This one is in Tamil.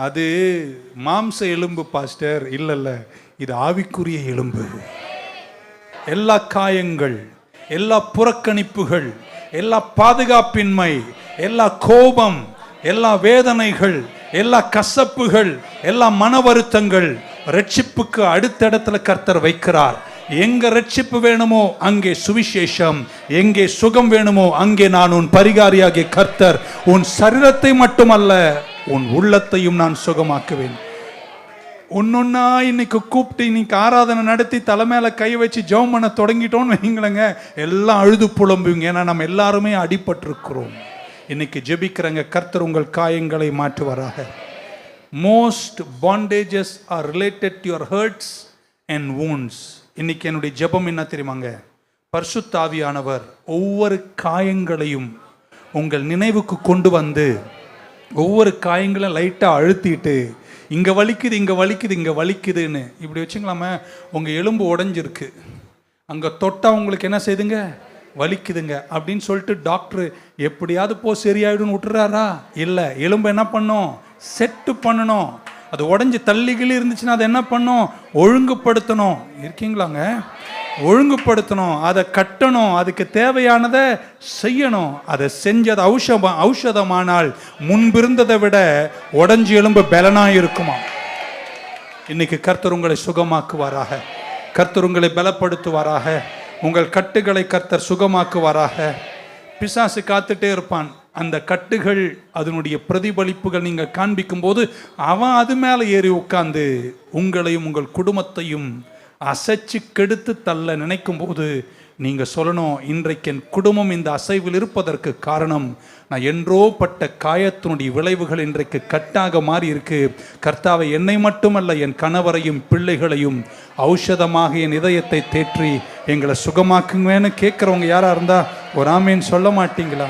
அது மாம்ச எலும்பு பாஸ்டர், இல்ல இது ஆவிக்குரிய எலும்பு. எல்லா காயங்கள், எல்லா புறக்கணிப்புகள், எல்லா பாதுகாப்பின்மை, எல்லா கோபம், எல்லா வேதனைகள், எல்லா கசப்புகள், எல்லா மன வருத்தங்கள் ரட்சிப்புக்கு அடுத்த இடத்துல கர்த்தர் வைக்கிறார். எங்க ரட்சிப்பு வேணுமோ அங்கே சுவிசேஷம், எங்கே சுகம் வேணுமோ அங்கே நான் உன் பரிகாரியாகிய கர்த்தர் உன் சரீரத்தை மட்டுமல்ல உன் உள்ளத்தையும் நான் சுகமாக்குவேன். ஒன்னொன்னா இன்னைக்கு கூப்பிட்டு இன்னைக்கு ஆராதனை நடத்தி தலைமையில கை வச்சு ஜெபம் பண்ண தொடங்கிட்டோன்னு வைங்களேங்க, எல்லாம் அழுது புலம்புவீங்க. ஏன்னா நம்ம எல்லாருமே அடிபட்டிருக்கிறோம். இன்னைக்கு ஜெபிக்கிறங்க, கர்த்தர் உங்கள் காயங்களை மாற்றுவாராக. Most bandages are related to your hurts and wounds. இன்னைக்கு என்னுடைய ஜெபம் என்ன தெரியுமாங்க? பரிசுத்த ஆவியானவர் ஒவ்வொரு காயங்களையும் உங்கள் நினைவுக்கு கொண்டு வந்து ஒவ்வொரு காயங்களையும் லைட்டாக அழுத்திட்டு இங்கே வலிக்குது, இங்கே வலிக்குது, இங்கே வலிக்குதுன்னு இப்படி வச்சுங்களாமே. உங்கள் எலும்பு உடஞ்சிருக்கு, அங்கே தொட்டால் உங்களுக்கு என்ன செய்துங்க? வலிக்குதுங்க அப்படின்னு சொல்லிட்டு டாக்டர் எப்படியாவது சரியாயிடும்னு விட்டுறாரா? இல்லை, எலும்பு என்ன பண்ணும்? செட்டு பண்ணணும். அது உடஞ்சி தள்ளிகளி இருந்துச்சுன்னா அதை என்ன பண்ணும்? ஒழுங்குபடுத்தணும். இருக்கீங்களாங்க? ஒழுங்குபடுத்தணும், அதை கட்டணும், அதுக்கு தேவையானதை செய்யணும். அதை செஞ்சது ஔஷதமானால் முன்பிருந்ததை விட உடஞ்சி எலும்பு பலனாக இருக்குமா? இன்னைக்கு கர்த்தர் உங்களை சுகமாக்குவாராக, கர்த்தர் உங்களை பலப்படுத்துவாராக, உங்கள் கட்டுகளை கர்த்தர் சுகமாக்குவாராக. பிசாசு காத்துட்டே இருப்பான். அந்த கட்டுகள், அதனுடைய பிரதிபலிப்புகள் நீங்கள் காண்பிக்கும் போது அவன் அது மேலே ஏறி உட்கார்ந்து உங்களையும் உங்கள் குடும்பத்தையும் அசைச்சு கெடுத்து தள்ள நினைக்கும் போது நீங்கள் சொல்லணும், இன்றைக்கு என் குடும்பம் இந்த அசைவில் இருப்பதற்கு காரணம் நான் என்றோ பட்ட காயத்தினுடைய விளைவுகள் இன்றைக்கு கட்டாக மாறி இருக்கு. கர்த்தாவை என்னை மட்டுமல்ல என் கணவரையும் பிள்ளைகளையும் ஔஷதமாக என் இதயத்தை தேற்றி எங்களை சுகமாக்குங்கன்னு கேட்குறவங்க யாராக இருந்தால் ஒரு ஆமேன்னு சொல்ல மாட்டீங்களா?